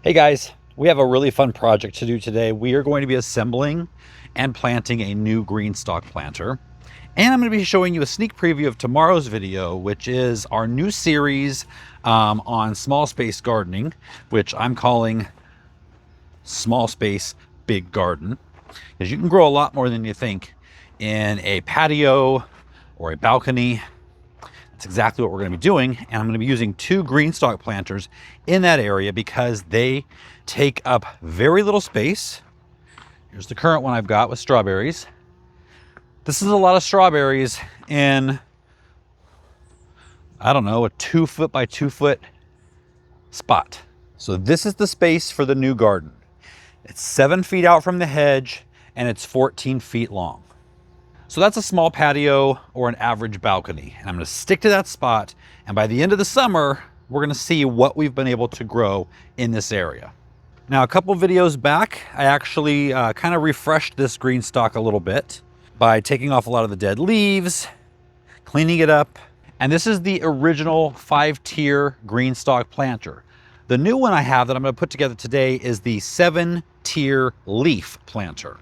Hey guys, we have a really fun project to do today. We are going to be assembling and planting a new Greenstalk planter. And I'm going to be showing you a sneak preview of tomorrow's video, which is our new series on small space gardening, which I'm calling Small Space Big Garden. Because you can grow a lot more than you think in a patio or a balcony. That's exactly what we're going to be doing, and I'm going to be using two Greenstalk planters in that area because they take up very little space. Here's the current one I've got with strawberries. This is a lot of strawberries in, I don't know, a 2 foot by 2 foot spot. So this is the space for the new garden. It's 7 feet out from the hedge and it's 14 feet long. So that's a small patio or an average balcony. And I'm going to stick to that spot. And by the end of the summer, we're going to see what we've been able to grow in this area. Now, a couple videos back, I actually kind of refreshed this Greenstalk a little bit by taking off a lot of the dead leaves, cleaning it up. And this is the original 5-tier Greenstalk planter. The new one I have that I'm going to put together today is the 7-tier leaf planter.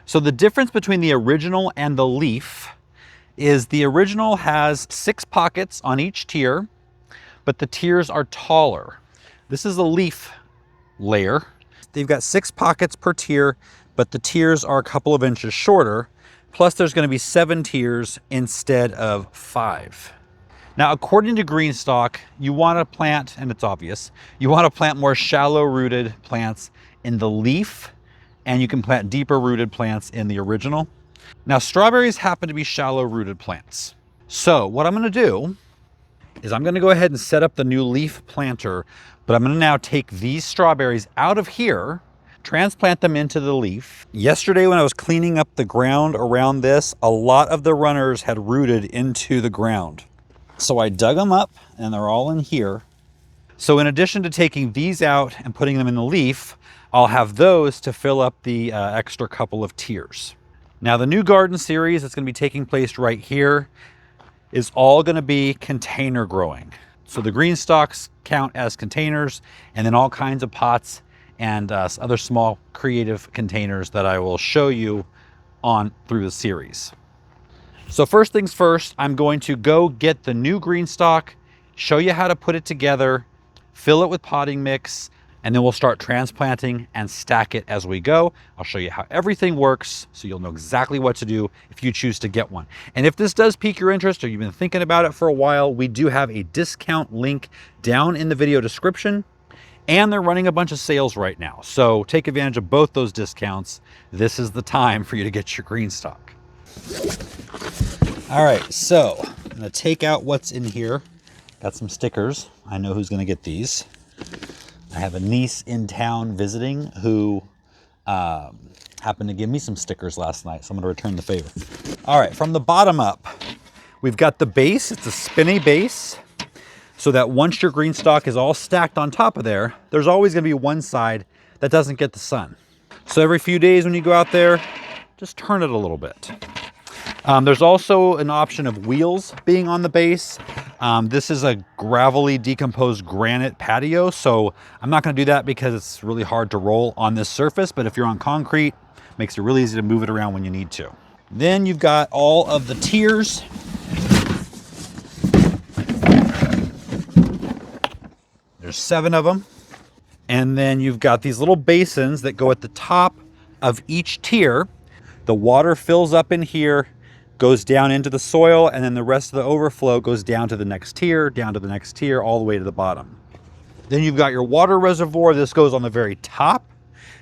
So the difference between the original and the leaf is the original has 6 pockets on each tier, but the tiers are taller. This is a leaf layer. They've got 6 pockets per tier, but the tiers are a couple of inches shorter. Plus there's going to be 7 tiers instead of 5. Now, according to Greenstalk, you want to plant, and it's obvious, you want to plant more shallow rooted plants in the leaf, and you can plant deeper rooted plants in the original. Now, strawberries happen to be shallow rooted plants. So what I'm going to do is I'm going to go ahead and set up the new leaf planter, but I'm going to now take these strawberries out of here, transplant them into the leaf. Yesterday when I was cleaning up the ground around this, a lot of the runners had rooted into the ground. So I dug them up and they're all in here. So in addition to taking these out and putting them in the leaf, I'll have those to fill up the extra couple of tiers. Now, the new garden series that's going to be taking place right here is all going to be container growing. So the Greenstalks count as containers, and then all kinds of pots and other small creative containers that I will show you on through the series. So first things first, I'm going to go get the new Greenstalk, show you how to put it together, fill it with potting mix, and then we'll start transplanting and stack it as we go. I'll show you how everything works so you'll know exactly what to do if you choose to get one. And if this does pique your interest or you've been thinking about it for a while, we do have a discount link down in the video description, and they're running a bunch of sales right now. So take advantage of both those discounts. This is the time for you to get your Greenstalk. All right, so I'm gonna take out what's in here. Got some stickers. I know who's gonna get these. I have a niece in town visiting who happened to give me some stickers last night, so I'm going to return the favor. All right, from the bottom up, we've got the base. It's a spinny base, so that once your Greenstalk is all stacked on top of there, there's always going to be one side that doesn't get the sun. So every few days when you go out there, just turn it a little bit. There's also an option of wheels being on the base. This is a gravelly decomposed granite patio, so I'm not going to do that because it's really hard to roll on this surface, but if you're on concrete, it makes it really easy to move it around when you need to. Then you've got all of the tiers. There's 7 of them. And then you've got these little basins that go at the top of each tier. The water fills up in here, goes down into the soil, and then the rest of the overflow goes down to the next tier, down to the next tier, all the way to the bottom. Then you've got your water reservoir. This goes on the very top,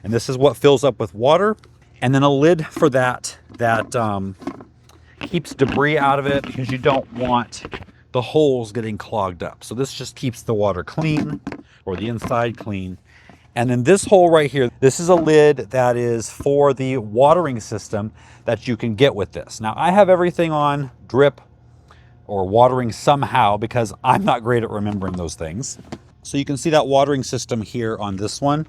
and this is what fills up with water. And then a lid for that keeps debris out of it because you don't want the holes getting clogged up. So this just keeps the water clean, or the inside clean. And then this hole right here, this is a lid that is for the watering system that you can get with this. Now, I have everything on drip or watering somehow because I'm not great at remembering those things. So you can see that watering system here on this one.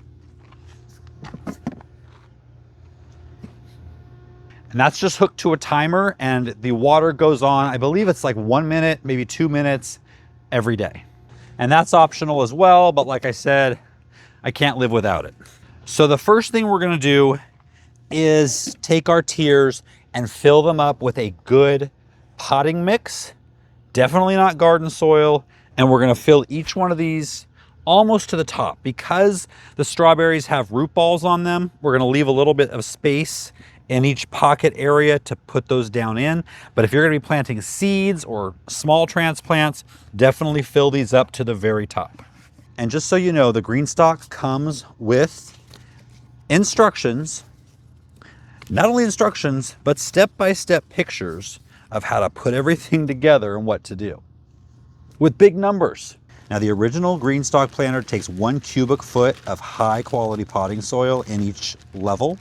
And that's just hooked to a timer, and the water goes on, I believe it's like 1 minute, maybe 2 minutes every day. And that's optional as well, but like I said, I can't live without it. So the first thing we're gonna do is take our tiers and fill them up with a good potting mix. Definitely not garden soil. And we're gonna fill each one of these almost to the top. Because the strawberries have root balls on them, we're gonna leave a little bit of space in each pocket area to put those down in. But if you're gonna be planting seeds or small transplants, definitely fill these up to the very top. And just so you know, the Greenstalk comes with instructions, not only instructions, but step-by-step pictures of how to put everything together and what to do with big numbers. Now, the original Greenstalk planter takes 1 cubic foot of high quality potting soil in each level.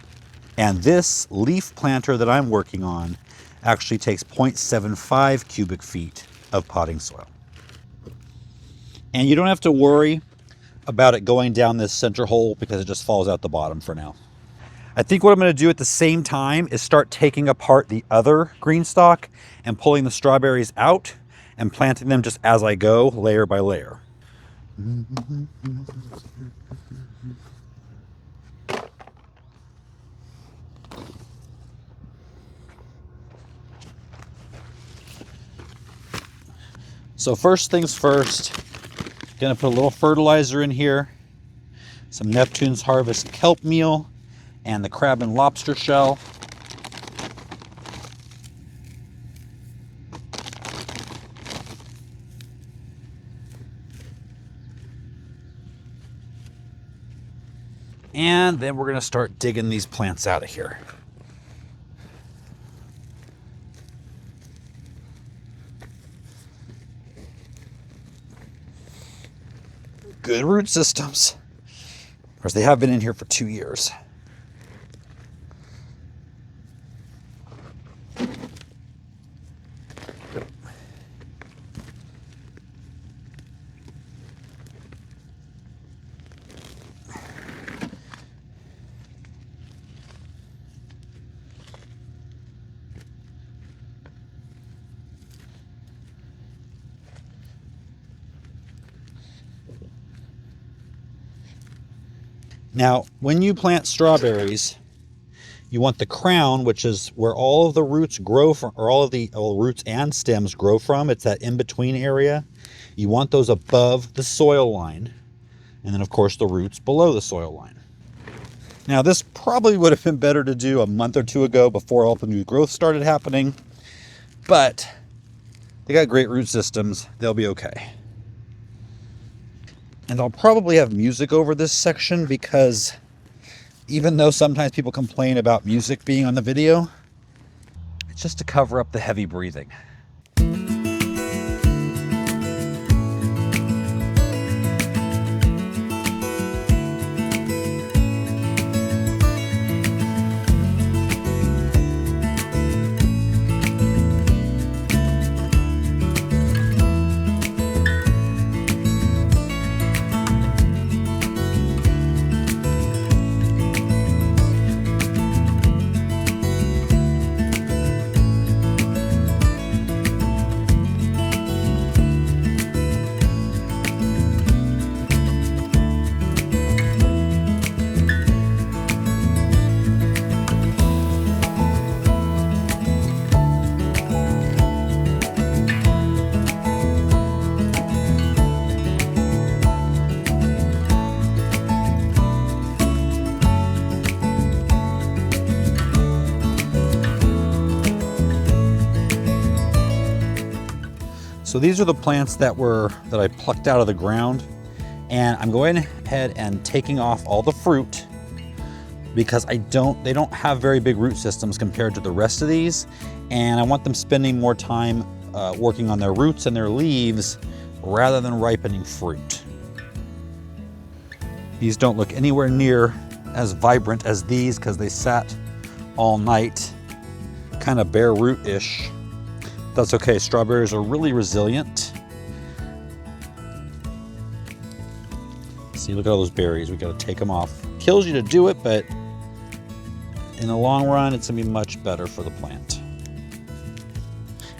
And this leaf planter that I'm working on actually takes 0.75 cubic feet of potting soil. And you don't have to worry about it going down this center hole because it just falls out the bottom for now. I think what I'm going to do at the same time is start taking apart the other Greenstalk and pulling the strawberries out and planting them just as I go, layer by layer. So first things first, gonna put a little fertilizer in here, some Neptune's Harvest kelp meal, and the crab and lobster shell. And then we're gonna start digging these plants out of here. Good root systems. Of course, they have been in here for 2 years. Now, when you plant strawberries, you want the crown, which is where all of the roots grow from, or all of the roots and stems grow from. It's that in-between area. You want those above the soil line. And then, of course, the roots below the soil line. Now, this probably would have been better to do a month or 2 ago before all the new growth started happening. But they got great root systems. They'll be okay. And I'll probably have music over this section because even though sometimes people complain about music being on the video, it's just to cover up the heavy breathing. So these are the plants that I plucked out of the ground, and I'm going ahead and taking off all the fruit because they don't have very big root systems compared to the rest of these, and I want them spending more time working on their roots and their leaves rather than ripening fruit. These don't look anywhere near as vibrant as these because they sat all night, kind of bare root-ish. That's okay, strawberries are really resilient. See, look at all those berries. We gotta take them off. Kills you to do it, but in the long run, it's gonna be much better for the plant.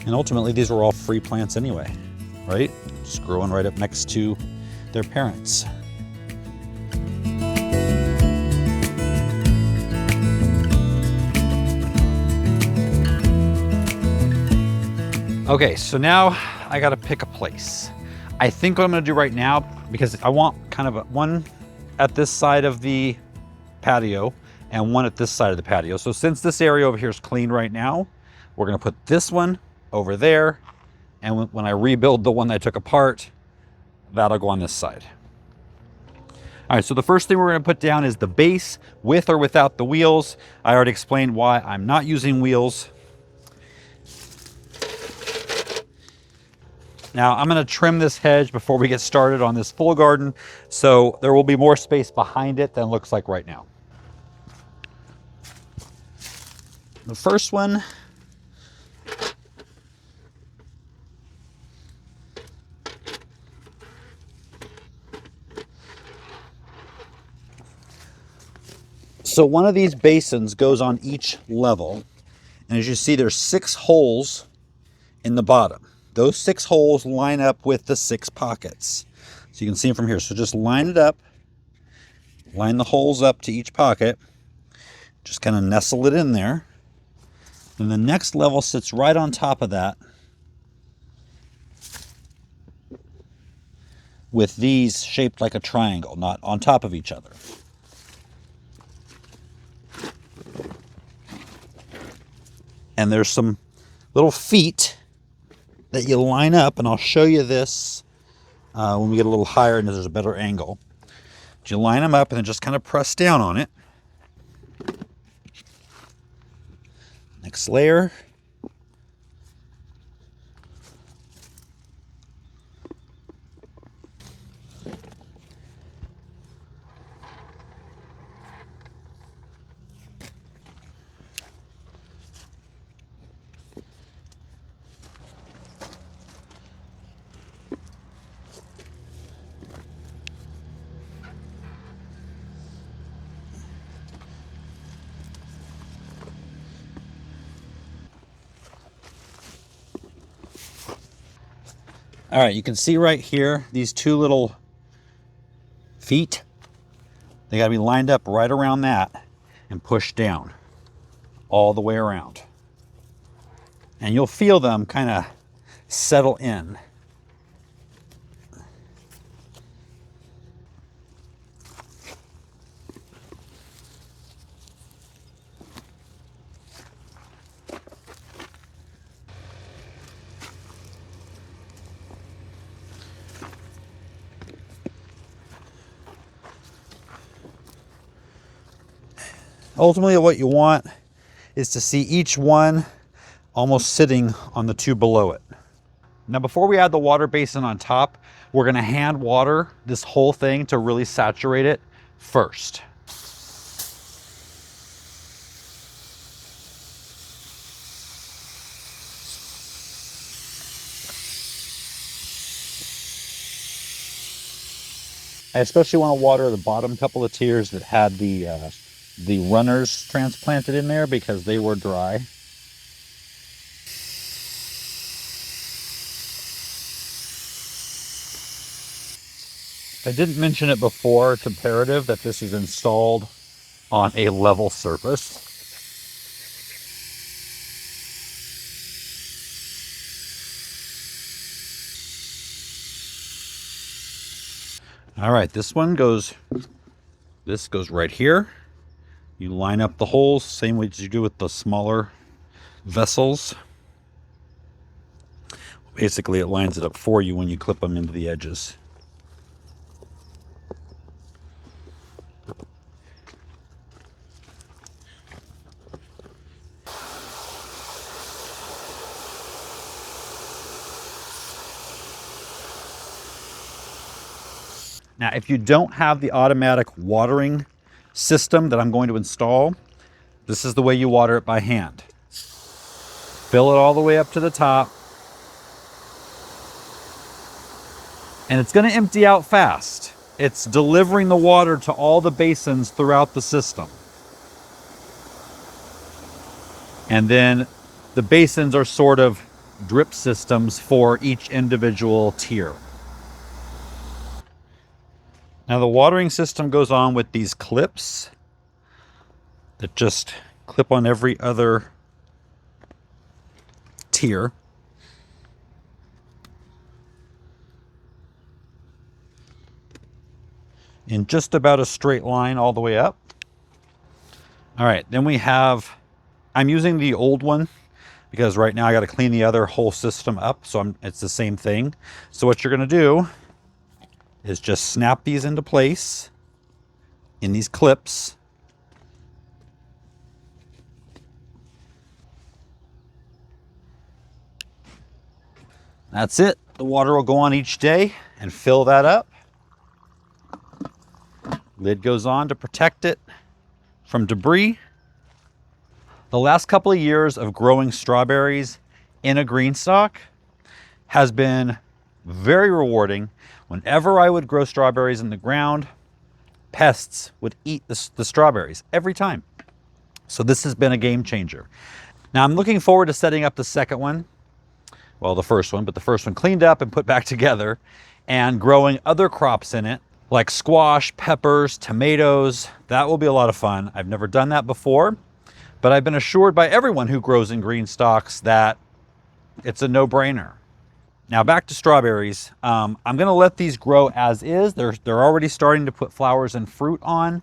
And ultimately, these were all free plants anyway, right? Just growing right up next to their parents. Okay, so now I gotta pick a place. I think what I'm gonna do right now, because I want kind of one at this side of the patio and one at this side of the patio. So since this area over here is clean right now, we're gonna put this one over there. And when I rebuild the one that I took apart, that'll go on this side. All right, so the first thing we're gonna put down is the base, with or without the wheels. I already explained why I'm not using wheels. Now I'm gonna trim this hedge before we get started on this full garden, so there will be more space behind it than it looks like right now. The first one, so one of these basins goes on each level, and as you see, there's 6 holes in the bottom. Those 6 holes line up with the 6 pockets. So you can see them from here. So just line it up, line the holes up to each pocket, just kind of nestle it in there. And the next level sits right on top of that with these shaped like a triangle, not on top of each other. And there's some little feet that you line up, and I'll show you this when we get a little higher and there's a better angle. But you line them up and then just kind of press down on it. Next layer. All right, you can see right here, these 2 little feet, they gotta be lined up right around that and pushed down all the way around. And you'll feel them kind of settle in. Ultimately, what you want is to see each one almost sitting on the 2 below it. Now, before we add the water basin on top, we're gonna hand water this whole thing to really saturate it first. I especially want to water the bottom couple of tiers that had the runners transplanted in there because they were dry. I didn't mention it before, it's imperative that this is installed on a level surface. All right, this goes right here. You line up the holes, same way as you do with the smaller vessels. Basically, it lines it up for you when you clip them into the edges. Now, if you don't have the automatic watering system that I'm going to install, this is the way you water it by hand. Fill it all the way up to the top. And it's going to empty out fast. It's delivering the water to all the basins throughout the system. And then the basins are sort of drip systems for each individual tier. Now the watering system goes on with these clips that just clip on every other tier. in just about a straight line all the way up. All right, then we have, I'm using the old one because right now I got to clean the other whole system up. So it's the same thing. So what you're going to do is just snap these into place in these clips. That's it. The water will go on each day and fill that up. Lid goes on to protect it from debris. The last couple of years of growing strawberries in a Greenstalk has been very rewarding. Whenever I would grow strawberries in the ground, pests would eat the strawberries every time. So this has been a game changer. Now I'm looking forward to setting up the second one. Well, the first one, but the first one cleaned up and put back together, and growing other crops in it, like squash, peppers, tomatoes. That will be a lot of fun. I've never done that before, but I've been assured by everyone who grows in Greenstalks that it's a no-brainer. Now back to strawberries. I'm gonna let these grow as is. They're already starting to put flowers and fruit on.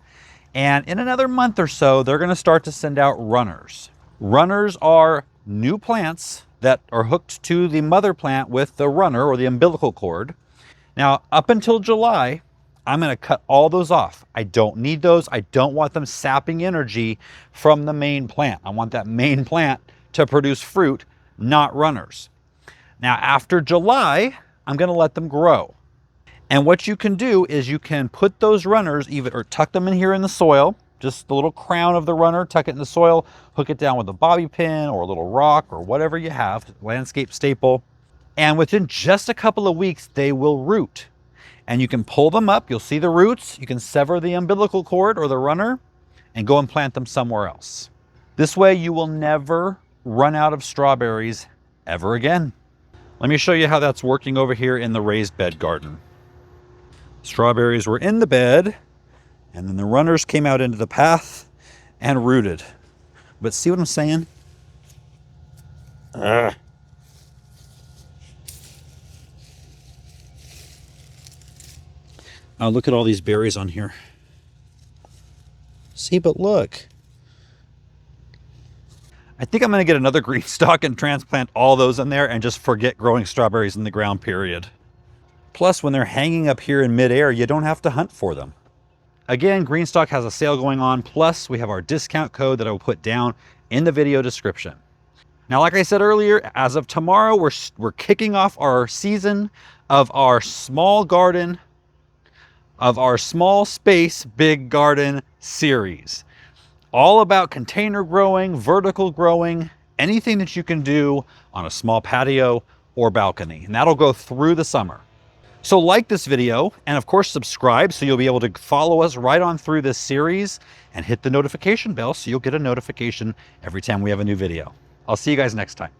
And in another month or so, they're gonna start to send out runners. Runners are new plants that are hooked to the mother plant with the runner or the umbilical cord. Now, up until July, I'm gonna cut all those off. I don't need those. I don't want them sapping energy from the main plant. I want that main plant to produce fruit, not runners. Now, after July, I'm gonna let them grow. And what you can do is you can put those runners or tuck them in here in the soil, just the little crown of the runner, tuck it in the soil, hook it down with a bobby pin or a little rock or whatever you have, landscape staple. And within just a couple of weeks, they will root. And you can pull them up, you'll see the roots, you can sever the umbilical cord or the runner and go and plant them somewhere else. This way you will never run out of strawberries ever again. Let me show you how that's working over here in the raised bed garden. Strawberries were in the bed, and then the runners came out into the path and rooted. But see what I'm saying? Oh, look at all these berries on here. See, but look. I think I'm going to get another Greenstalk and transplant all those in there and just forget growing strawberries in the ground, period. Plus, when they're hanging up here in midair, you don't have to hunt for them. Again, Greenstalk has a sale going on. Plus, we have our discount code that I will put down in the video description. Now, like I said earlier, as of tomorrow, we're kicking off our season of our small garden, of our small space, big garden series. All about container growing, vertical growing, anything that you can do on a small patio or balcony. And that'll go through the summer. So like this video, and of course subscribe so you'll be able to follow us right on through this series, and hit the notification bell so you'll get a notification every time we have a new video. I'll see you guys next time.